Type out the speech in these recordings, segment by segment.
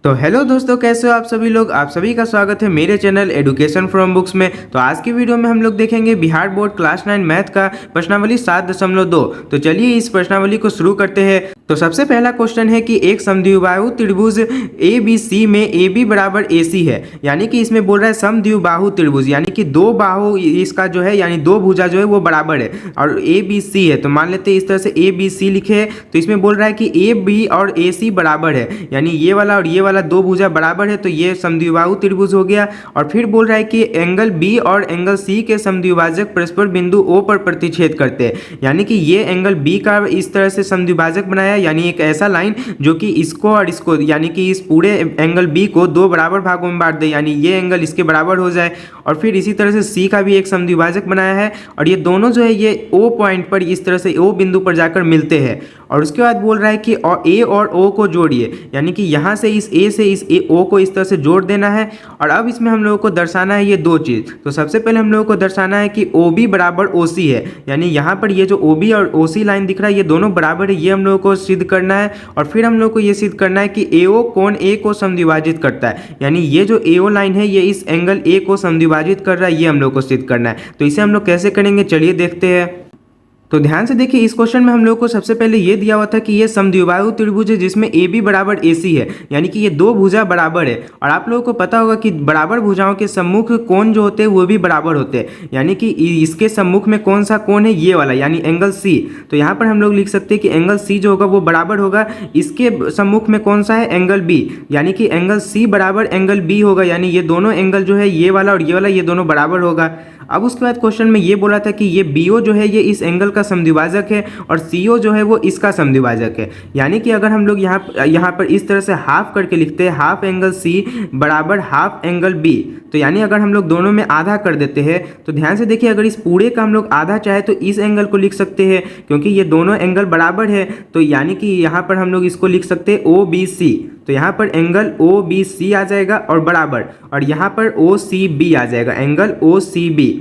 तो हेलो दोस्तों, कैसे हो आप सभी लोग। आप सभी का स्वागत है मेरे चैनल एडुकेशन फ्रॉम बुक्स में। तो आज की वीडियो में हम लोग देखेंगे बिहार बोर्ड क्लास 9 मैथ का प्रश्नावली 7.2। तो चलिए इस प्रश्नावली को शुरू करते हैं। तो सबसे पहला क्वेश्चन है कि एक समद्विबाहु त्रिभुज ए बी सी में ए बी बराबर ए सी है, यानी कि इसमें बोल रहा है समद्विबाहु त्रिभुज, यानी कि दो बाहु इसका जो है यानी दो भुजा जो है वो बराबर है और ए बी सी है। तो मान लेते हैं इस तरह से ए बी सी लिखे है। तो इसमें बोल रहा है कि ए बी और ए सी बराबर है, यानी ये वाला और ये वाला दो भुजा बराबर है, तो ये समद्विबाहु त्रिभुज हो गया। और फिर बोल रहा है कि एंगल बी और एंगल सी के समद्विभाजक परस्पर बिंदु ओ पर प्रतिच्छेद करते हैं, यानी कि ये एंगल बी का इस तरह से समद्विभाजक बनाया, यानी एक ऐसा लाइन जो कि इसको और इसको यानी कि इस पूरे एंगल बी को दो बराबर भागों में बांट दे, यानी ये एंगल इसके बराबर हो जाए। और फिर इसी तरह से सी का भी एक समद्विभाजक बनाया है और ये दोनों जो है ये ओ पॉइंट पर इस तरह से ओ बिंदु पर जाकर मिलते हैं। और उसके बाद बोल रहा है कि ए और ओ को जोड़िए, यानी कि यहाँ से इस ए से इस ओ को इस तरह से जोड़ देना है। और अब इसमें हम लोगों को दर्शाना है ये दो चीज़। तो सबसे पहले हम लोगों को दर्शाना है कि ओ बी बराबर ओ सी है, यानी यहाँ पर ये जो ओ बी और ओ सी लाइन दिख रहा है ये दोनों बराबर है, ये हम लोगों को सिद्ध करना है। और फिर हम लोग को ये सिद्ध करना है कि ए ओ कोण ए को समद्विभाजित करता है, यानी ये जो ए ओ लाइन है ये इस एंगल ए को समद्विभाजित कर रहा है, ये हम लोग को सिद्ध करना है। तो इसे हम लोग कैसे करेंगे, चलिए देखते हैं। तो ध्यान से देखिए, इस क्वेश्चन में हम लोग को सबसे पहले ये दिया हुआ था कि ये समद्विबाहु त्रिभुज है जिसमें ए बी बराबर ए सी है, यानी कि ये दो भुजा बराबर है। और आप लोगों को पता होगा कि बराबर भुजाओं के सम्मुख कोण जो होते हैं वो भी बराबर होते हैं, यानी कि इसके सम्मुख में कौन सा कोण है, ये वाला यानी एंगल सी। तो यहाँ पर हम लोग लिख सकते हैं कि एंगल सी जो होगा वो बराबर होगा इसके सम्मुख में कौन सा है, एंगल बी, यानी कि एंगल सी बराबर एंगल बी होगा, यानी ये दोनों एंगल जो है ये वाला और ये वाला ये दोनों बराबर होगा। अब उसके बाद क्वेश्चन में ये बोला था कि ये बी ओ जो है ये इस एंगल का समद्विभाजक है और सी ओ जो है वो इसका समद्विभाजक है, यानी कि अगर हम लोग यहाँ पर इस तरह से हाफ करके लिखते हैं, हाफ एंगल सी बराबर हाफ एंगल बी। तो यानी अगर हम लोग दोनों में आधा कर देते हैं, तो ध्यान से देखिए, अगर इस पूरे का हम लोग आधा चाहे तो इस एंगल को लिख सकते हैं, क्योंकि ये दोनों एंगल बराबर है। तो यानी कि यहाँ पर हम लोग इसको लिख सकते हैं ओ बी सी। तो यहाँ पर एंगल ओ बी सी आ जाएगा और बराबर, और यहाँ पर ओ सी बी आ जाएगा, एंगल ओ सी बी।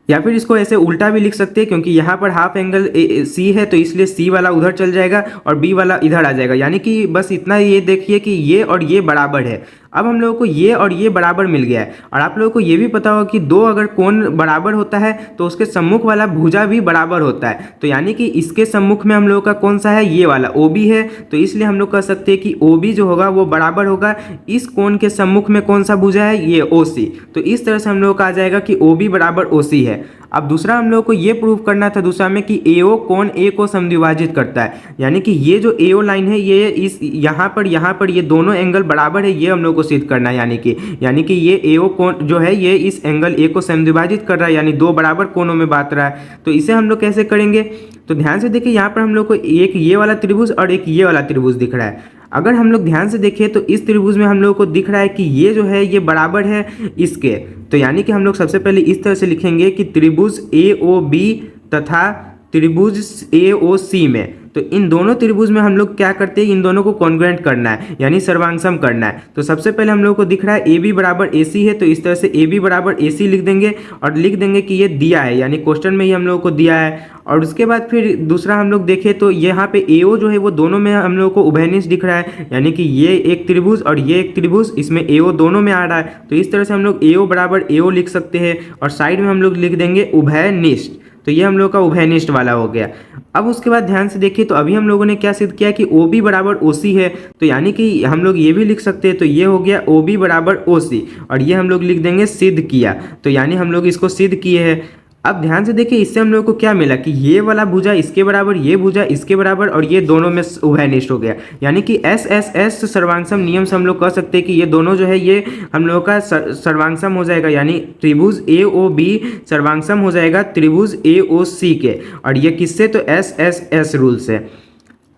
या फिर इसको ऐसे उल्टा भी लिख सकते हैं, क्योंकि यहाँ पर हाफ एंगल सी है तो इसलिए सी वाला उधर चल जाएगा और बी वाला इधर आ जाएगा, यानी कि बस इतना ये देखिए कि ये और ये बराबर है। अब हम लोगों को ये और ये बराबर मिल गया है। और आप लोगों को ये भी पता होगा कि दो अगर कोण बराबर होता है तो उसके सम्मुख वाला भुजा भी बराबर होता है। तो यानी कि इसके सम्मुख में हम लोगों का कौन सा है, ये वाला ओ बी है, तो इसलिए हम लोग कह सकते हैं कि ओ बी जो होगा वो बराबर होगा इस कोण के सम्मुख में कौन सा भुजा है, ये ओ सी। तो इस तरह से हम लोग का आ जाएगा कि ओ बी बराबर ओ सी है। अब दूसरा हम लोग को ये प्रूव करना था दूसरा में कि ए ओ कोण ए को समद्विभाजित करता है, यानी कि ये जो ए ओ लाइन है ये इस यहाँ पर ये दोनों एंगल बराबर है, ये हम लोग को सिद्ध करना है। यानी कि ये ए ओ कोण जो है ये इस एंगल ए को समद्विभाजित कर रहा है, यानी दो बराबर कोणों में बांट रहा है। तो इसे हम लोग कैसे करेंगे, तो ध्यान से देखिए, यहाँ पर हम लोग को एक ये वाला त्रिभुज और एक ये वाला त्रिभुज दिख रहा है। अगर हम लोग ध्यान से देखें तो इस त्रिभुज में हम लोग को दिख रहा है कि ये जो है ये बराबर है इसके। तो यानी कि हम लोग सबसे पहले इस तरह से लिखेंगे कि त्रिभुज ए ओ बी तथा त्रिभुज ए ओ सी में, तो इन दोनों त्रिभुज में हम लोग क्या करते हैं, इन दोनों को कॉन्ग्रुएंट करना है, यानी सर्वांगसम करना है। तो सबसे पहले हम लोग को दिख रहा है ए बी बराबर ए सी है, तो इस तरह से ए बी बराबर ए सी लिख देंगे और लिख देंगे कि ये दिया है, यानी क्वेश्चन में ही हम लोगों को दिया है। और उसके बाद फिर दूसरा हम लोग देखें तो यहाँ पे ए ओ जो है वो दोनों में हम लोगों को उभयनिष्ठ दिख रहा है, यानी कि ये एक त्रिभुज और ये एक त्रिभुज, इसमें ए ओ दोनों में आ रहा है। तो इस तरह से हम लोग ए ओ बराबर ए ओ लिख सकते हैं और साइड में हम लोग लिख देंगे उभयनिष्ठ। तो ये हम लोग का उभयनिष्ठ वाला हो गया। अब उसके बाद ध्यान से देखिए, तो अभी हम लोगों ने क्या सिद्ध किया कि ओ बी बराबर ओ सी है, तो यानी कि हम लोग ये भी लिख सकते हैं। तो ये हो गया ओ बी बराबर ओ सी और ये हम लोग लिख देंगे सिद्ध किया। तो यानी हम लोग इसको सिद्ध किए हैं। अब ध्यान से देखिए, इससे हम लोग को क्या मिला कि ये वाला भुजा इसके बराबर, ये भुजा इसके बराबर और ये दोनों में उभयनिष्ठ हो गया, यानी कि एस एस एस सर्वांगसम नियम से हम लोग कह सकते हैं कि ये दोनों जो है ये हम लोग का सर्वांगसम हो जाएगा, यानी त्रिभुज ए ओ बी सर्वांगसम हो जाएगा त्रिभुज ए ओ सी के। और ये किससे, तो एस एस एस रूल से।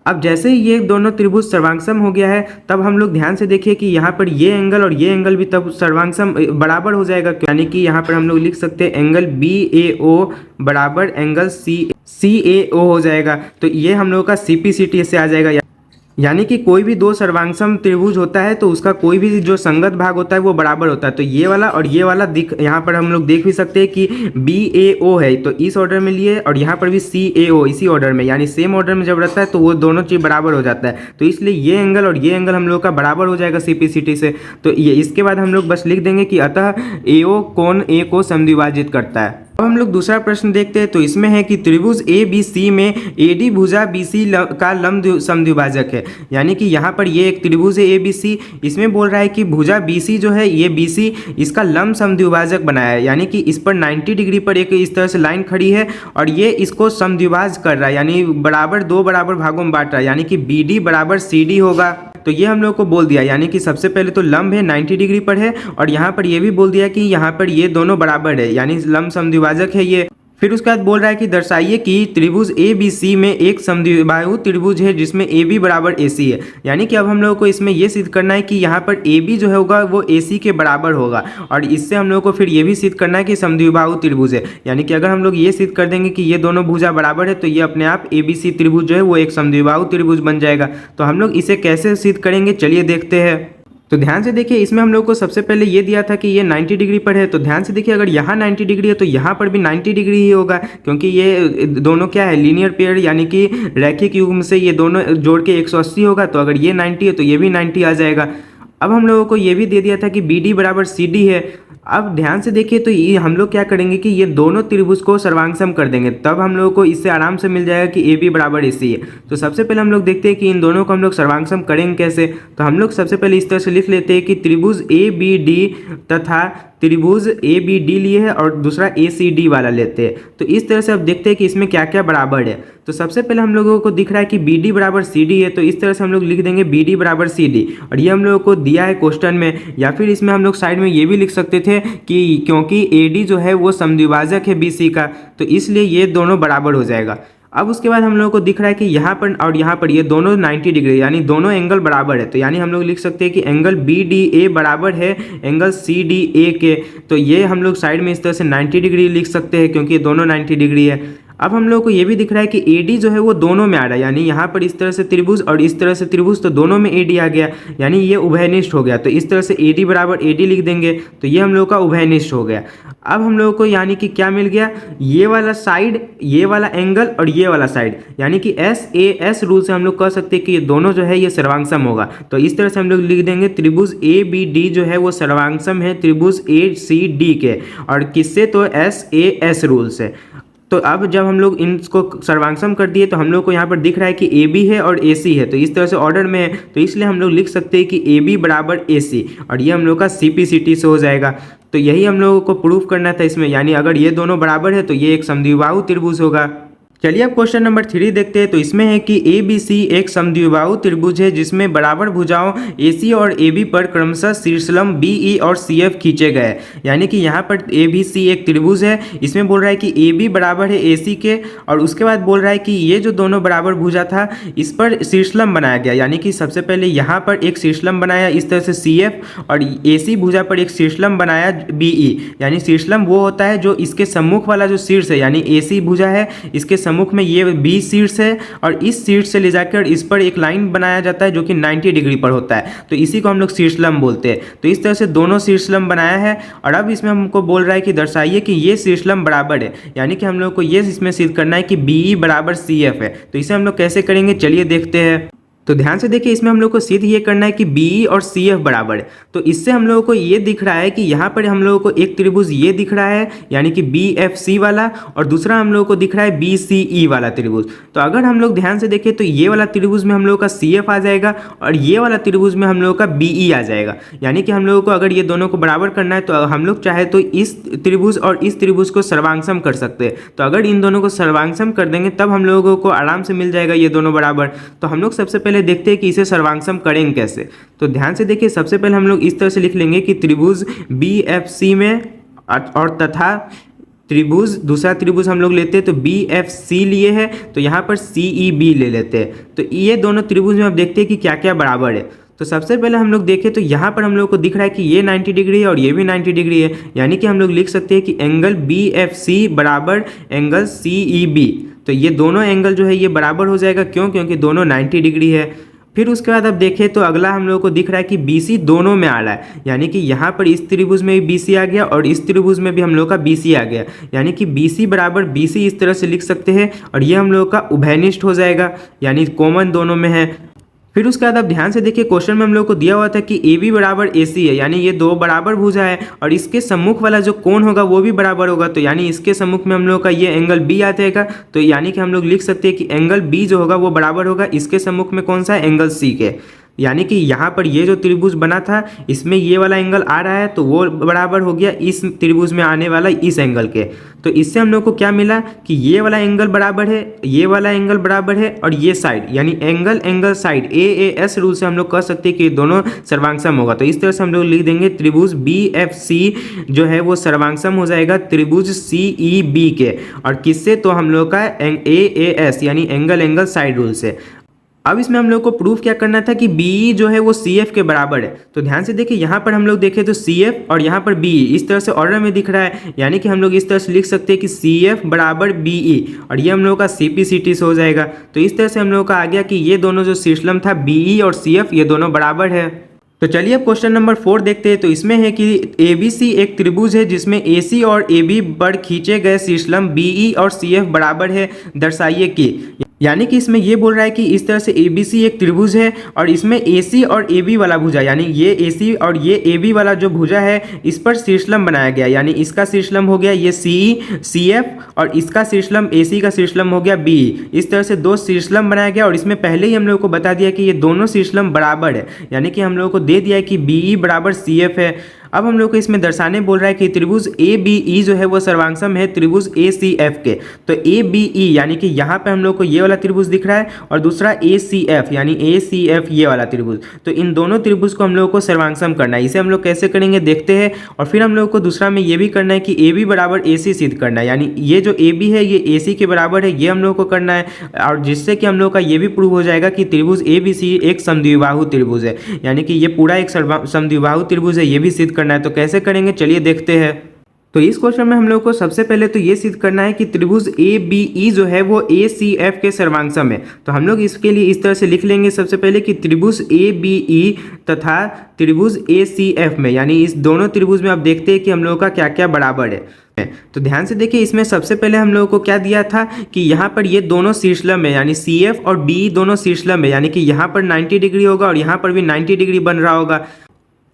अब जैसे ही ये दोनों त्रिभुज सर्वांगसम हो गया है, तब हम लोग ध्यान से देखिए कि यहाँ पर ये एंगल और ये एंगल भी तब सर्वांगसम बराबर हो जाएगा, यानी कि यहाँ पर हम लोग लिख सकते हैं एंगल बी ए ओ बराबर एंगल सी ए ओ हो जाएगा। तो ये हम लोग का सी पी सी टी से आ जाएगा, यानी कि कोई भी दो सर्वांगसम त्रिभुज होता है तो उसका कोई भी जो संगत भाग होता है वो बराबर होता है। तो ये वाला और ये वाला दिख, यहाँ पर हम लोग देख भी सकते हैं कि BAO है तो इस ऑर्डर में लिए, और यहाँ पर भी CAO इसी ऑर्डर में, यानी सेम ऑर्डर में जब रहता है तो वो दोनों चीज़ बराबर हो जाता है। तो इसलिए ये एंगल और ये एंगल हम लोग का बराबर हो जाएगा CPCT से। तो ये इसके बाद हम लोग बस लिख देंगे कि अतः AO कोण A को समद्विभाजित करता है। अब हम लोग दूसरा प्रश्न देखते हैं। तो इसमें है कि त्रिभुज ABC में AD भुजा BC का लंब समद्विभाजक है। यानी कि यहाँ पर ये एक त्रिभुज है ABC, इसमें बोल रहा है कि भुजा BC जो है ये BC इसका लंब समद्विभाजक बनाया है। यानी कि इस पर 90 डिग्री पर एक इस तरह से लाइन खड़ी है और ये इसको समद्विभाज कर रहा है, यानी बराबर दो बराबर भागों में बांट रहा है, यानी कि BD बराबर CD होगा। तो ये हम लोग को बोल दिया, यानी कि सबसे पहले तो लंब है 90 डिग्री पर है, और यहाँ पर ये भी बोल दिया कि यहाँ पर ये दोनों बराबर है, यानी लंब समद्विभाजक है ये। फिर उसके बाद बोल रहा है कि दर्शाइए कि त्रिभुज ABC में एक समद्विबाहु त्रिभुज है जिसमें AB बराबर AC है। यानी कि अब हम लोगों को इसमें ये सिद्ध करना है कि यहाँ पर AB जो है होगा वो AC के बराबर होगा, और इससे हम लोगों को फिर ये भी सिद्ध करना है कि समद्विबाहु त्रिभुज है। यानी कि अगर हम लोग ये सिद्ध कर देंगे कि ये दोनों भुजा बराबर है तो ये अपने आप ABC त्रिभुज जो है वो एक समद्विबाहु त्रिभुज बन जाएगा। तो हम लोग इसे कैसे सिद्ध करेंगे चलिए देखते हैं। तो ध्यान से देखिए, इसमें हम लोग को सबसे पहले ये दिया था कि ये 90 डिग्री पर है। तो ध्यान से देखिए, अगर यहाँ 90 डिग्री है तो यहाँ पर भी 90 डिग्री ही होगा, क्योंकि ये दोनों क्या है, लीनियर पेयर, यानी कि रैखिक युग्म से ये दोनों जोड़ के 180 होगा। तो अगर ये 90 है तो ये भी 90 आ जाएगा। अब हम लोगों को ये भी दे दिया था कि BD बराबर CD है। अब ध्यान से देखिए, तो ये हम लोग क्या करेंगे कि ये दोनों त्रिभुज को सर्वांगसम कर देंगे, तब हम लोगों को इससे आराम से मिल जाएगा कि AB बराबर AC है। तो सबसे पहले हम लोग देखते हैं कि इन दोनों को हम लोग सर्वांगसम करेंगे कैसे। तो हम लोग सबसे पहले इस तरह से लिख लेते हैं कि त्रिभुज ABD तथा त्रिभुज ABD लिए है और दूसरा ACD वाला लेते हैं। तो इस तरह से अब देखते हैं कि इसमें क्या क्या बराबर है। तो सबसे पहले हम लोगों को दिख रहा है कि BD बराबर CD है, तो इस तरह से हम लोग लिख देंगे BD बराबर CD, और ये हम लोगों को दिया है क्वेश्चन में। या फिर इसमें हम लोग साइड में ये भी लिख सकते थे कि क्योंकि AD जो है वो समद्विभाजक है BC का, तो इसलिए ये दोनों बराबर हो जाएगा। अब उसके बाद हम लोगों को दिख रहा है कि यहाँ पर और यहाँ पर ये दोनों 90 डिग्री, यानी दोनों एंगल बराबर है। तो यानी हम लोग लिख सकते हैं कि एंगल BDA बराबर है एंगल CDA के। तो ये हम लोग साइड में इस तरह से 90 डिग्री लिख सकते हैं, क्योंकि ये दोनों 90 डिग्री है। अब हम लोग को ये भी दिख रहा है कि AD जो है वो दोनों में आ रहा है, यानी यहाँ पर इस तरह से त्रिभुज और इस तरह से त्रिभुज, तो दोनों में AD आ गया, यानी ये उभयनिष्ठ हो गया। तो इस तरह से AD बराबर AD लिख देंगे, तो ये हम लोग का उभयनिष्ठ हो गया। अब हम लोगों को यानी कि क्या मिल गया, ये वाला साइड, ये वाला एंगल और ये वाला साइड, यानी कि SAS रूल से हम लोग कह सकते हैं कि ये दोनों जो है ये सर्वांगसम होगा। तो इस तरह से हम लोग लिख देंगे त्रिभुज ABD जो है वो सर्वांगसम है त्रिभुज ACD के, और किससे, तो SAS रूल से। तो अब जब हम लोग इनको सर्वांगसम कर दिए तो हम लोग को यहाँ पर दिख रहा है कि AB है और AC है, तो इस तरह से ऑर्डर में है, तो इसलिए हम लोग लिख सकते हैं कि AB बराबर AC, और ये हम लोग का CPCT से हो जाएगा। तो यही हम लोगों को प्रूफ करना था इसमें, यानी अगर ये दोनों बराबर है तो ये एक समद्विबाहु त्रिभुज होगा। चलिए अब क्वेश्चन नंबर 3 देखते हैं। तो इसमें है कि ABC एक समद्विबाहु त्रिभुज है जिसमें बराबर भुजाओं AC और AB पर क्रमशः शीर्षलंब BE और CF खींचे गए। यानी कि यहाँ पर ABC एक त्रिभुज है, इसमें बोल रहा है कि AB बराबर है AC के, और उसके बाद बोल रहा है कि ये जो दोनों बराबर भुजा था इस पर शीर्षलंब बनाया गया। यानी कि सबसे पहले यहाँ पर एक शीर्षलंब बनाया इस तरह से CF, और AC भुजा पर एक शीर्षलंब बनाया BE। यानी शीर्षलंब वो होता है जो इसके सम्मुख वाला जो शीर्ष है, यानी AC भुजा है, इसके सम्मुख में ये B शीर्ष है, और इस शीर्ष से ले जाकर इस पर एक लाइन बनाया जाता है जो कि 90 डिग्री पर होता है। तो इसी को हम लोग शीर्षलंब बोलते हैं। तो इस तरह से दोनों शीर्षलंब बनाया है, और अब इसमें हमको बोल रहा है कि दर्शाइए कि ये शीर्षलंब बराबर है। यानी कि हम लोग को ये इसमें सिद्ध करना है कि BE बराबर CF है। तो इसे हम लोग कैसे करेंगे चलिए देखते हैं। तो ध्यान से देखिए, इसमें हम लोग को सिद्ध ये करना है कि BE और CF बराबर है। तो इससे हम लोगों को ये दिख रहा है कि यहाँ पर हम लोगों को एक त्रिभुज ये दिख रहा है, यानी कि BFC वाला, और दूसरा हम लोगों को दिख रहा है BCE वाला त्रिभुज। तो अगर हम लोग ध्यान से देखें तो ये वाला त्रिभुज में हम लोगों का CF आ जाएगा, और ये वाला त्रिभुज में हम लोगों का BE आ जाएगा। यानी कि हम लोगों को अगर ये दोनों को बराबर करना है तो हम लोग चाहे तो इस त्रिभुज और इस त्रिभुज को सर्वांगसम कर सकते हैं। तो अगर इन दोनों को सर्वांगसम कर देंगे तब हम लोगों को आराम से मिल जाएगा ये दोनों बराबर। तो हम लोग सबसे पहले देखते हैं कि इसे सर्वांगसम करेंगे कैसे। तो ध्यान से देखिए, सबसे पहले हम लोग इस तरह से लिख लेंगे कि त्रिभुज BFC में और तथा त्रिभुज, दूसरा त्रिभुज हम लोग लेते हैं तो BFC लिए है, तो यहाँ पर CEB ले लेते हैं। तो ये दोनों त्रिभुज में अब देखते हैं कि क्या क्या बराबर है। तो सबसे पहले हम लोग देखें तो यहाँ पर हम लोग को दिख रहा है कि ये 90 डिग्री है और ये भी 90 डिग्री है। यानी कि हम लोग लिख सकते हैं कि एंगल BFC बराबर एंगल CEB। तो ये दोनों एंगल जो है ये बराबर हो जाएगा, क्यों, क्योंकि दोनों 90 डिग्री है। फिर उसके बाद अब देखें तो अगला हम लोग को दिख रहा है कि BC दोनों में आ रहा है, यानी कि यहाँ पर इस त्रिभुज में भी BC आ गया और इस त्रिभुज में भी हम लोग का BC आ गया, यानी कि BC बराबर BC इस तरह से लिख सकते हैं और ये हम लोग का उभयनिष्ठ हो जाएगा, यानी कॉमन दोनों में है। फिर उसके बाद आप ध्यान से देखिए क्वेश्चन में हम लोग को दिया हुआ था कि AB बराबर AC है, यानी ये दो बराबर भुजा है और इसके सम्मुख वाला जो कोण होगा वो भी बराबर होगा, तो यानी इसके सम्मुख में हम लोग का ये एंगल B आ जाएगा, तो यानी कि हम लोग लिख सकते हैं कि एंगल B जो होगा वो बराबर होगा इसके सम्मुख में कौन सा है, एंगल C के। यानी कि यहाँ पर ये जो त्रिभुज बना था इसमें ये वाला एंगल आ रहा है तो वो बराबर हो गया इस त्रिभुज में आने वाला इस एंगल के। तो इससे हम लोग को क्या मिला कि ये वाला एंगल बराबर है, ये वाला एंगल बराबर है और ये साइड यानी एंगल साइड AAS रूल से हम लोग कह सकते हैं कि दोनों सर्वांगसम होगा। तो इस तरह से हम लोग लिख देंगे त्रिभुज BFC जो है वो सर्वांगसम हो जाएगा त्रिभुज CEB के, और किससे, तो हम लोग का AAS यानी एंगल साइड रूल से। अब इसमें हम लोग को प्रूफ क्या करना था कि BE जो है वो CF के बराबर है। तो ध्यान से देखिए यहाँ पर हम लोग देखें तो CF और यहाँ पर BE इस तरह से ऑर्डर में दिख रहा है, यानी कि हम लोग इस तरह से लिख सकते हैं कि CF बराबर BE और ये हम लोग का CPCT से हो जाएगा। तो इस तरह से हम लोग का आ गया कि ये दोनों जो शीर्षलम था BE और CF ये दोनों बराबर है। तो चलिए अब क्वेश्चन नंबर 4 देखते हैं। तो इसमें है कि ABC एक त्रिभुज है जिसमें AC और AB पर खींचे गए शीर्षलम BE और CF बराबर है, दर्शाइए कि, यानी कि इसमें ये बोल रहा है कि इस तरह से ABC एक त्रिभुज है और इसमें AC और AB वाला भुजा यानी ये AC और ये AB वाला जो भुजा है इस पर शीर्षलम बनाया गया, यानी इसका शीर्षलम हो गया ये CE CF और इसका शीर्षलम AC का शीर्षलम हो गया BE। इस तरह से दो शीर्षलम बनाया गया और इसमें पहले ही हम लोग को बता दिया कि ये दोनों शीर्षलम बराबर है, यानी कि हम लोग को दे दिया है कि BE बराबर CF है। अब हम लोग को इसमें दर्शाने बोल रहा है कि त्रिभुज ABE जो है वो सर्वांगसम है त्रिभुज ACF के। तो ABE यानी कि यहाँ पे हम लोग को ये वाला त्रिभुज दिख रहा है और दूसरा ACF यानी ACF ये वाला त्रिभुज, तो इन दोनों त्रिभुज को हम लोग को सर्वांगसम करना है। इसे हम लोग कैसे करेंगे देखते हैं। और फिर हम लोग को दूसरा में ये भी करना है कि AB बराबर AC सिद्ध करना है, यानी ये जो AB है ये AC के बराबर है, ये हम लोग को करना है, और जिससे कि हम लोग का ये भी प्रूव हो जाएगा कि त्रिभुज ABC एक समद्विबाहु त्रिभुज है, यानी कि ये पूरा एक समद्विबाहु त्रिभुज है, ये भी सिद्ध करना है। तो कैसे करेंगे चलिए देखते हैं। तो इस क्वेश्चन में हम लोग को सबसे पहले तो ये सिद्ध करना है कि त्रिभुज ABE जो है वो ACF के सर्वांगसम है। तो हम लोग इसके लिए इस तरह से लिख लेंगे सबसे पहले कि त्रिभुज ABE तथा त्रिभुज ACF में, यानी इस दोनों त्रिभुज में आप देखते हैं कि हम लोग का क्या क्या बराबर है। तो ध्यान से देखिए इसमें सबसे पहले हम लोगों को क्या दिया था कि यहाँ पर ये दोनों शीर्षलम है, यानी CF और BE दोनों शीर्षलम है, यानी कि यहाँ पर 90 डिग्री होगा और यहाँ पर भी 90 डिग्री बन रहा होगा।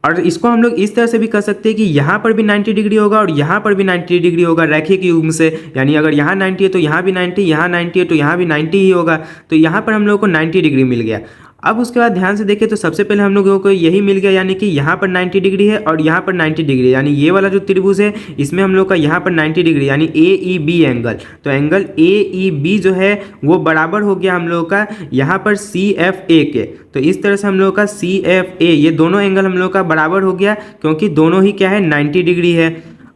और इसको हम लोग इस तरह से भी कर सकते हैं कि यहाँ पर भी 90 डिग्री होगा और यहाँ पर भी 90 डिग्री होगा रैखिक युग्म से, यानी अगर यहाँ 90 है तो यहाँ भी 90, यहाँ 90 है तो यहाँ भी 90 ही होगा। तो यहाँ पर हम लोग को 90 डिग्री मिल गया। अब उसके बाद ध्यान से देखें तो सबसे पहले हम लोगों को यही मिल गया, यानी कि यहाँ पर 90 डिग्री है और यहाँ पर 90 डिग्री, यानी ये वाला जो त्रिभुज है इसमें हम लोग का यहाँ पर 90 डिग्री यानी AEB एंगल। तो एंगल AEB जो है वो बराबर हो गया हम लोग का यहाँ पर CFA के। तो इस तरह से हम लोग का CFA ये दोनों एंगल हम लोग का बराबर हो गया क्योंकि दोनों ही क्या है 90 डिग्री है।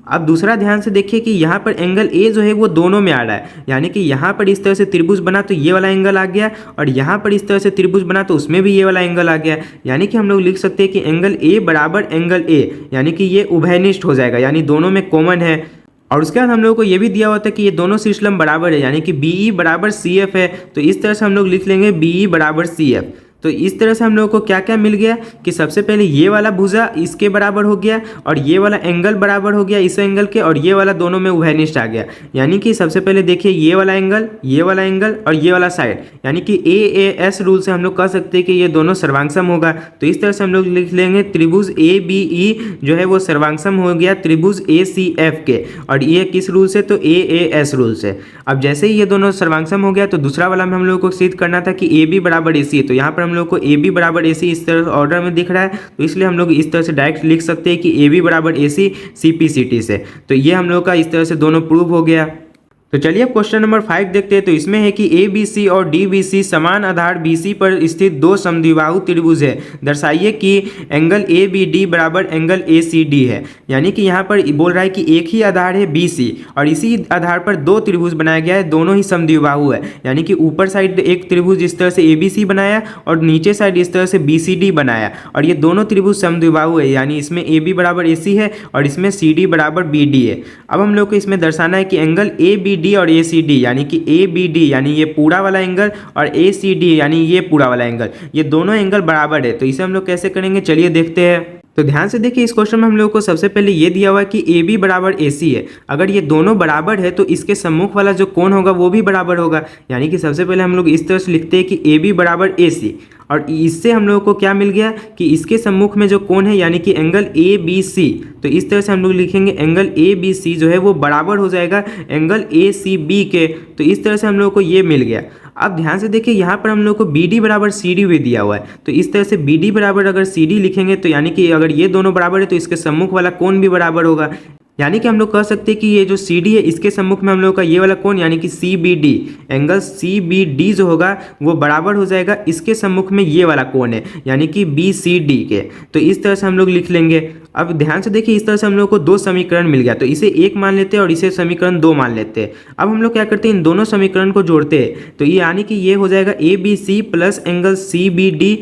अब दूसरा ध्यान से देखिए कि यहाँ पर एंगल A जो है वो दोनों में आ रहा है, यानी कि यहाँ पर इस तरह से त्रिभुज बना तो ये वाला एंगल आ गया और यहाँ पर इस तरह से त्रिभुज बना तो उसमें भी ये वाला एंगल आ गया, यानी कि हम लोग लिख सकते हैं कि एंगल A बराबर एंगल A, यानी कि ये उभयनिष्ठ हो जाएगा, यानी दोनों में कॉमन है। और उसके बाद हम लोग को ये भी दिया होता है कि ये दोनों शीर्षलम बराबर है, यानी कि BE बराबर CF है। तो इस तरह से हम लोग लिख लेंगे BE बराबर CF। तो इस तरह से हम लोगों को क्या क्या मिल गया कि सबसे पहले ये वाला भुजा इसके बराबर हो गया और ये वाला एंगल बराबर हो गया इस एंगल के, और ये वाला दोनों में उभयनिष्ठ आ गया, यानी कि सबसे पहले देखिए ये वाला एंगल और ये वाला साइड, यानी कि AAS रूल से हम लोग कह सकते हैं कि ये दोनों सर्वांगसम होगा। तो इस तरह से हम लोग लिख लेंगे त्रिभुज ABE जो है वो सर्वांगसम हो गया त्रिभुज ACF के, और ये किस रूल से, तो AAS रूल से। अब जैसे ही ये दोनों सर्वांगसम हो गया तो दूसरा वाला में हम लोग को सिद्ध करना था कि AB बराबर AC है। तो यहाँ पर हम लोग को AB बराबर AC इस तरह ऑर्डर में दिख रहा है, तो इसलिए हम लोग इस तरह से डायरेक्ट लिख सकते हैं कि AB बराबर AC CPCT से। तो ये हम लोग का इस तरह से दोनों प्रूव हो गया। तो चलिए अब क्वेश्चन नंबर 5 देखते हैं। तो इसमें है कि ABC और DBC समान आधार BC पर स्थित दो समद्विबाहु त्रिभुज है, दर्शाइए कि एंगल ABD बराबर एंगल ACD है। यानी कि यहाँ पर बोल रहा है कि एक ही आधार है BC और इसी आधार पर दो त्रिभुज बनाया गया है, दोनों ही समद्विबाहु है, यानी कि ऊपर साइड एक त्रिभुज इस तरह से ABC बनाया और नीचे साइड इस तरह से BCD बनाया, और ये दोनों त्रिभुज समद्विबाहु है, यानी इसमें AB बराबर AC है और इसमें CD बराबर BD है। अब हम लोग को इसमें दर्शाना है कि एंगल ABD BD और ACD यानी कि ABD यानी ये पूरा वाला एंगल और ACD यानी ये पूरा वाला एंगल, ये दोनों एंगल बराबर है। तो इसे हम लोग कैसे करेंगे, चलिए देखते हैं। तो ध्यान से देखिए, इस क्वेश्चन में हम लोग को सबसे पहले ये दिया हुआ है कि AB बराबर AC है। अगर ये दोनों बराबर है तो इसके सम्मुख वाला जो कोण होगा वो भी बराबर होगा। यानी कि सबसे पहले हम लोग इस तरह से लिखते हैं कि AB बराबर AC, और इससे हम लोगों को क्या मिल गया कि इसके सम्मुख में जो कोण है यानी कि एंगल ABC, तो इस तरह से हम लोग लिखेंगे एंगल ABC जो है वो बराबर हो जाएगा एंगल ACB के। तो इस तरह से हम लोगों को ये मिल गया। अब ध्यान से देखिए, यहाँ पर हम लोग को BD बराबर CD भी दिया हुआ है। तो इस तरह से BD बराबर अगर CD लिखेंगे तो यानी कि अगर ये दोनों बराबर है तो इसके सम्मुख वाला कोण भी बराबर होगा। यानी कि हम लोग कह सकते हैं कि ये जो CD है इसके सम्मुख में हम लोग का ये वाला कोण यानी कि CBD, एंगल CBD जो होगा वो बराबर हो जाएगा इसके सम्मुख में ये वाला कोण है यानी कि BCD के। तो इस तरह से हम लोग लिख लेंगे। अब ध्यान से देखिए, इस तरह से हम लोग को दो समीकरण मिल गया। तो इसे एक मान लेते हैं और इसे समीकरण 2 मान लेते हैं। अब हम लोग क्या करते हैं, इन दोनों समीकरण को जोड़ते हैं। तो ये यानी कि ये हो जाएगा ABC प्लस एंगल CBD,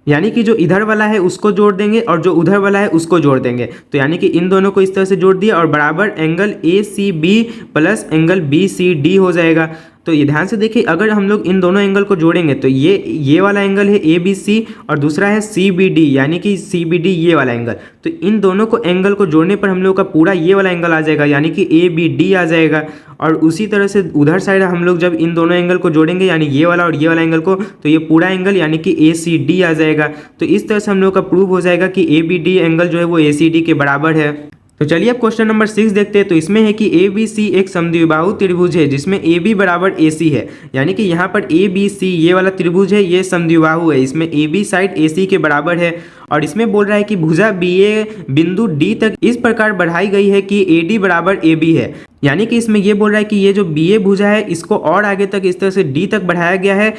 यानी कि जो इधर वाला है उसको जोड़ देंगे और जो उधर वाला है उसको जोड़ देंगे। तो यानी कि इन दोनों को इस तरह से जोड़ दिया और बराबर angle ACB plus angle BCD हो जाएगा। तो ये ध्यान से देखिए, अगर हम लोग इन दोनों एंगल को जोड़ेंगे तो ये वाला एंगल है ABC और दूसरा है CBD यानी कि CBD ये वाला एंगल। तो इन दोनों को एंगल को जोड़ने पर हम लोग का पूरा ये वाला एंगल आ जाएगा यानी कि ABD आ जाएगा। और उसी तरह से उधर साइड हम लोग जब इन दोनों एंगल को जोड़ेंगे यानी ये वाला और ये वाला एंगल को, तो ये पूरा एंगल यानी कि ACD आ जाएगा। तो इस तरह से हम लोग का प्रूव हो जाएगा कि ABD एंगल जो है वो ACD के बराबर है। तो चलिए अब क्वेश्चन नंबर 6 देखते हैं। तो इसमें है कि ABC एक समद्विबाहु त्रिभुज है जिसमें AB बराबर AC है। यानी कि यहाँ पर ABC ये वाला त्रिभुज है, ये समद्विबाहु है, इसमें AB साइड AC के बराबर है। और इसमें बोल रहा है कि भुजा BA बिंदु D तक इस प्रकार बढ़ाई गई है कि AD बराबर AB है। यानी कि इसमें ये बोल रहा है कि ये जो BA भुजा है इसको और आगे तक इस तरह से D तक बढ़ाया गया है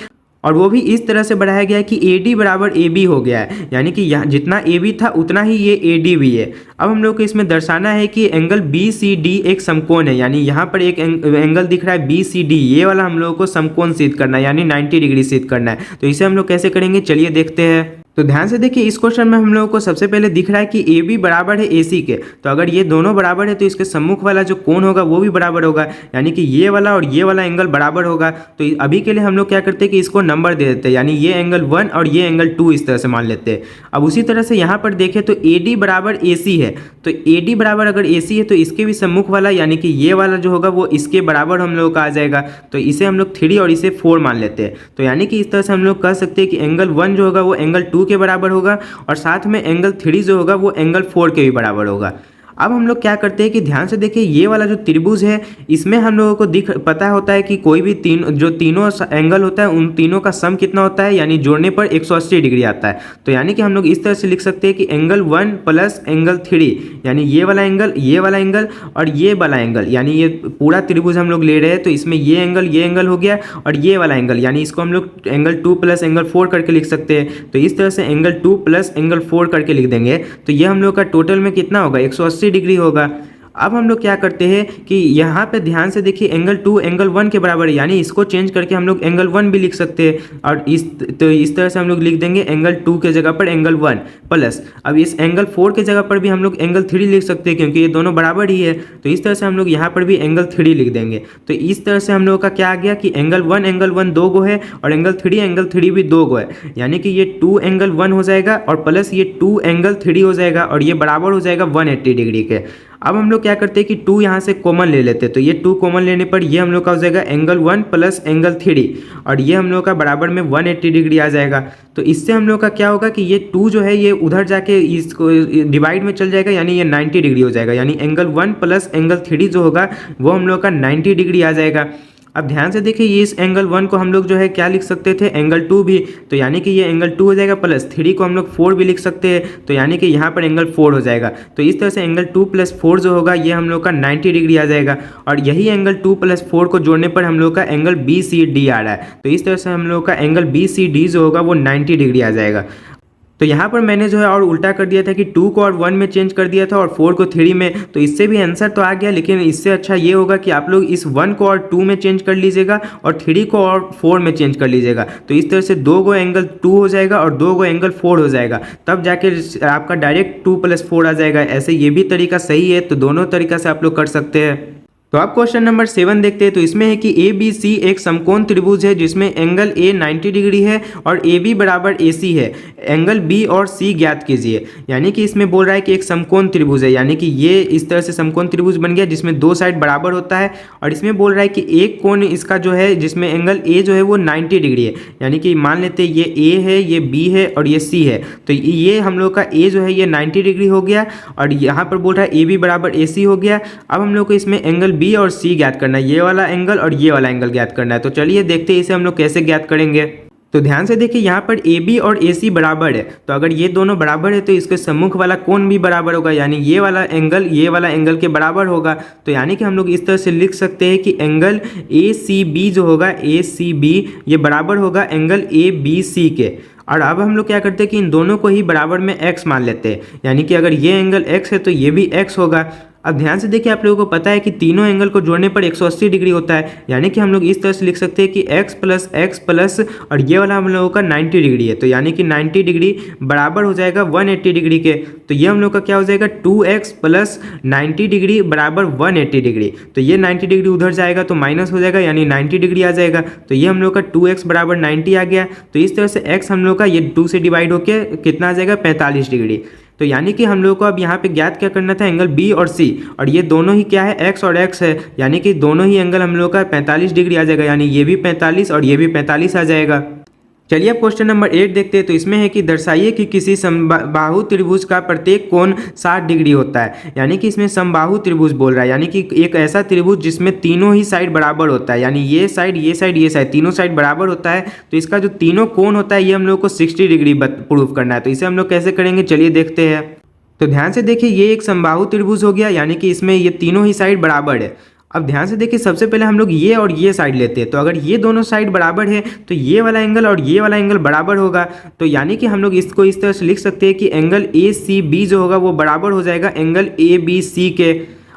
और वो भी इस तरह से बढ़ाया गया है कि AD बराबर AB हो गया है। यानी कि यहाँ जितना AB था उतना ही ये AD भी है। अब हम लोग को इसमें दर्शाना है कि एंगल BCD एक समकोण है। यानी यहाँ पर एक एंगल दिख रहा है BCD, ये वाला हम लोगों को समकोण सिद्ध करना है यानी 90 डिग्री सिद्ध करना है। तो इसे हम लोग कैसे करेंगे, चलिए देखते हैं। तो ध्यान से देखिए, इस क्वेश्चन में हम लोगों को सबसे पहले दिख रहा है कि AB बराबर है AC के। तो अगर ये दोनों बराबर है तो इसके सम्मुख वाला जो कोण होगा वो भी बराबर होगा, यानी कि ये वाला और ये वाला एंगल बराबर होगा। तो अभी के लिए हम लोग क्या करते हैं कि इसको नंबर दे देते हैं, यानी ये एंगल 1 और ये एंगल 2 इस तरह से मान लेते हैं। अब उसी तरह से यहाँ पर देखें तो AD बराबर AC है। तो AD बराबर अगर AC है तो इसके भी सम्मुख वाला यानी कि ये वाला जो होगा वो इसके बराबर हम लोग का आ जाएगा। तो इसे हम लोग 3 और इसे 4 मान लेते हैं। तो यानी कि इस तरह से हम लोग कह सकते हैं कि एंगल 1 जो होगा वो एंगल 2 के बराबर होगा और साथ में एंगल 3 जो होगा वो एंगल 4 के भी बराबर होगा। अब हम लोग क्या करते हैं कि ध्यान से देखिए, ये वाला जो त्रिभुज है इसमें हम लोगों को पता होता है कि कोई भी तीनों एंगल होता है उन तीनों का सम कितना होता है, यानी जोड़ने पर 180 डिग्री आता है। तो यानी कि हम लोग इस तरह से लिख सकते हैं कि एंगल 1 प्लस एंगल 3 यानी ये वाला एंगल और ये वाला एंगल, यानी ये पूरा त्रिभुज हम लोग ले रहे हैं। तो इसमें ये एंगल हो गया और ये वाला एंगल, यानी इसको हम लोग एंगल 2 प्लस एंगल 4 करके लिख सकते हैं। तो इस तरह से एंगल 2 प्लस एंगल 4 करके लिख देंगे। तो ये हम लोग का टोटल में कितना होगा, 180 डिग्री होगा। अब हम लोग क्या करते हैं कि यहाँ पे ध्यान से देखिए, एंगल 2 एंगल 1 के बराबर है, यानी इसको चेंज करके हम लोग एंगल 1 भी लिख सकते हैं। और इस तरह से हम लोग लिख देंगे एंगल 2 के जगह पर एंगल 1 प्लस, अब इस एंगल 4 के जगह पर भी हम लोग एंगल 3 लिख सकते हैं क्योंकि ये दोनों बराबर ही है। तो इस तरह से हम लोग यहाँ पर भी एंगल 3 लिख देंगे। तो इस तरह से हम लोग का क्या आ गया कि एंगल 1 2 गो है और एंगल 3 भी 2 गो है, यानी कि ये 2 एंगल 1 हो जाएगा और प्लस ये 2 एंगल 3 हो जाएगा और ये बराबर हो जाएगा 180 डिग्री के। अब हम लोग क्या करते हैं कि 2 यहाँ से कॉमन ले लेते हैं। तो ये 2 कॉमन लेने पर ये हम लोग का हो जाएगा एंगल 1 प्लस एंगल 3 और ये हम लोग का बराबर में 180 डिग्री आ जाएगा। तो इससे हम लोग का क्या होगा कि ये 2 जो है ये उधर जाके इसको डिवाइड में चल जाएगा, यानी ये 90 डिग्री हो जाएगा, यानी एंगल 1 प्लस एंगल 3 जो होगा वो हम लोग का 90 डिग्री आ जाएगा। अब ध्यान से देखिए, ये इस एंगल 1 को हम लोग जो है क्या लिख सकते थे, एंगल 2 भी। तो यानी कि ये एंगल 2 हो जाएगा प्लस 3 को हम लोग 4 भी लिख सकते हैं। तो यानी कि यहाँ पर एंगल 4 हो जाएगा। तो इस तरह से एंगल 2 प्लस 4 जो होगा ये हम लोग का 90 डिग्री आ जाएगा और यही एंगल 2 प्लस 4 को जोड़ने पर हम लोग का एंगल BCD आ रहा है। तो इस तरह से हम लोग का एंगल BCD जो होगा वो 90 डिग्री आ जाएगा। तो यहाँ पर मैंने जो है और उल्टा कर दिया था कि 2 को और 1 में चेंज कर दिया था और 4 को 3 में। तो इससे भी आंसर तो आ गया, लेकिन इससे अच्छा ये होगा कि आप लोग इस 1 को और 2 में चेंज कर लीजिएगा और 3 को और 4 में चेंज कर लीजिएगा। तो इस तरह से 2 गो एंगल 2 हो जाएगा और 2 गो एंगल 4 हो जाएगा, तब जाके आपका डायरेक्ट 2 + 4 आ जाएगा। ऐसे ये भी तरीका सही है, तो दोनों तरीका से आप लोग कर सकते हैं। तो अब क्वेश्चन नंबर 7 देखते हैं। तो इसमें है कि ए बी सी एक समकोण त्रिभुज है जिसमें एंगल ए 90 डिग्री है और ए बी बराबर ए सी है। एंगल बी और सी ज्ञात कीजिए। यानी कि इसमें बोल रहा है कि एक समकोण त्रिभुज है, यानी कि ये इस तरह से समकोण त्रिभुज बन गया जिसमें दो साइड बराबर होता है। और इसमें बोल रहा है कि एक कोण इसका जो है जिसमें एंगल ए जो है वो 90 डिग्री है। यानी कि मान लेते हैं ये ए है, ये बी है और ये सी है। तो ये हम लोग का ए जो है ये 90 डिग्री हो गया और यहाँ पर बोल रहा है ए बी बराबर ए सी हो गया। अब हम लोग को इसमें एंगल बी और सी ज्ञात करना है, ये वाला एंगल और ये वाला एंगल ज्ञात करना है। तो चलिए देखते हैं इसे हम लोग कैसे ज्ञात करेंगे। तो ध्यान से देखिए यहाँ पर ए बी और ए सी बराबर है, तो अगर ये दोनों बराबर है तो इसके सम्मुख वाला कोण भी बराबर होगा, यानी ये वाला एंगल के बराबर होगा। तो यानी कि हम लोग इस तरह से लिख सकते हैं कि एंगल ए सी बी जो होगा, ए सी बी ये बराबर होगा एंगल ए बी सी के। और अब हम लोग क्या करते हैं कि इन दोनों को ही बराबर में x मान लेते हैं, यानी कि अगर ये एंगल x है तो ये भी x होगा। अब ध्यान से देखिए, आप लोगों को पता है कि तीनों एंगल को जोड़ने पर 180 डिग्री होता है, यानी कि हम लोग इस तरह से लिख सकते हैं कि x प्लस और ये वाला हम लोगों का 90 डिग्री है, तो यानी कि 90 डिग्री बराबर हो जाएगा 180 डिग्री के। तो ये हम लोग का क्या हो जाएगा 2x प्लस 90 डिग्री बराबर 180 डिग्री। तो ये 90 डिग्री उधर जाएगा तो माइनस हो जाएगा, यानी 90 डिग्री आ जाएगा। तो ये हम लोग का 2x बराबर 90 आ गया। तो इस तरह से x हम लोग का ये 2 से डिवाइड होकर कितना आ जाएगा 45 डिग्री। तो यानी कि हम लोग को अब यहाँ पे ज्ञात क्या करना था, एंगल बी और सी, और ये दोनों ही क्या है x और x है, यानी कि दोनों ही एंगल हम लोग का 45 डिग्री आ जाएगा, यानी ये भी 45 और ये भी 45 आ जाएगा। चलिए अब क्वेश्चन नंबर 8 देखते हैं। तो इसमें है कि दर्शाइए कि किसी समबाहु त्रिभुज का प्रत्येक कोण 60 डिग्री होता है। यानी कि इसमें समबाहु त्रिभुज बोल रहा है, यानी कि एक ऐसा त्रिभुज जिसमें तीनों ही साइड बराबर होता है, यानी ये साइड ये साइड ये साइड तीनों साइड बराबर होता है। तो इसका जो तीनों कोण होता है ये हम लोग को 60 डिग्री प्रूफ करना है। तो इसे हम लोग कैसे करेंगे, चलिए देखते हैं। तो ध्यान से देखिए, ये एक समबाहु त्रिभुज हो गया, यानी कि इसमें ये तीनों ही साइड बराबर है। अब ध्यान से देखिए, सबसे पहले हम लोग ये और ये साइड लेते हैं। तो अगर ये दोनों साइड बराबर है तो ये वाला एंगल और ये वाला एंगल बराबर होगा। तो यानी कि हम लोग इसको इस तरह से लिख सकते हैं कि एंगल ए सी बी जो होगा वो बराबर हो जाएगा एंगल ए बी सी के।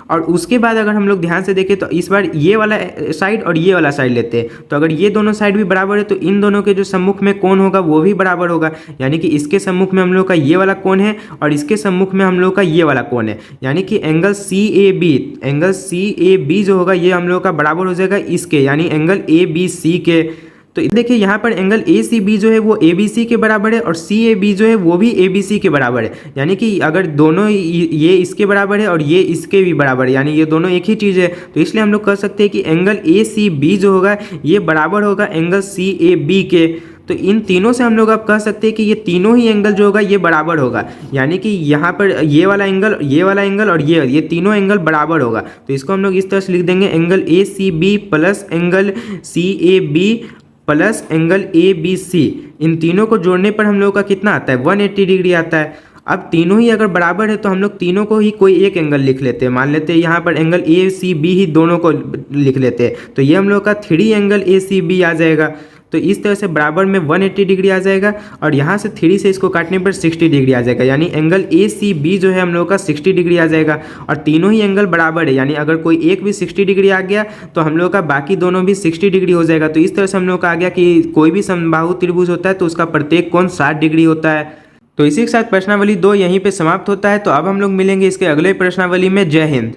और उसके बाद अगर हम लोग ध्यान से देखें तो इस बार ये वाला साइड और ये वाला साइड लेते हैं। तो अगर ये दोनों साइड भी बराबर है तो इन दोनों के जो सम्मुख में कोण होगा वो भी बराबर होगा, यानी कि इसके सम्मुख में हम लोग का ये वाला कोण है और इसके सम्मुख में हम लोग का ये वाला कोण है, यानी कि एंगल सी ए बी जो होगा ये हम लोग का बराबर हो जाएगा इसके, यानी एंगल ए बी सी के। तो देखिए यहाँ पर एंगल ए सी बी जो है वो ए बी सी के बराबर है और सी ए बी जो है वो भी ए बी सी के बराबर है, यानी कि अगर दोनों ये इसके बराबर है और ये इसके भी बराबर है, यानी ये दोनों एक ही चीज़ है। तो इसलिए हम लोग कह सकते हैं कि एंगल ए सी बी जो होगा ये बराबर होगा एंगल सी ए बी के। तो इन तीनों से हम लोग अब कह सकते हैं कि ये तीनों ही एंगल जो होगा ये बराबर होगा, यानी कि यहाँ पर ये वाला एंगल और ये तीनों एंगल बराबर होगा। तो इसको हम लोग इस तरह से लिख देंगे, angle A C B plus angle C A B plus angle A B C. इन तीनों को जोड़ने पर हम लोग का कितना आता है 180 डिग्री आता है। अब तीनों ही अगर बराबर है तो हम लोग तीनों को ही कोई एक एंगल लिख लेते हैं। मान लेते हैं यहाँ पर एंगल ए सी बी ही दोनों को लिख लेते हैं। तो ये हम लोग का 3 एंगल ए सी बी आ जाएगा। तो इस तरह से बराबर में 180 डिग्री आ जाएगा और यहाँ से 3 से इसको काटने पर 60 डिग्री आ जाएगा, यानी एंगल ए सी बी जो है हम लोग का 60 डिग्री आ जाएगा। और तीनों ही एंगल बराबर है, यानी अगर कोई एक भी 60 डिग्री आ गया तो हम लोग का बाकी दोनों भी 60 डिग्री हो जाएगा। तो इस तरह से हम लोग का आ गया कि कोई भी समबाहु त्रिभुज होता है तो उसका प्रत्येक कोण 60 डिग्री होता है। तो इसी के साथ प्रश्नावली 2 यहीं पर समाप्त होता है। तो अब हम लोग मिलेंगे इसके अगले प्रश्नावली में। जय हिंद।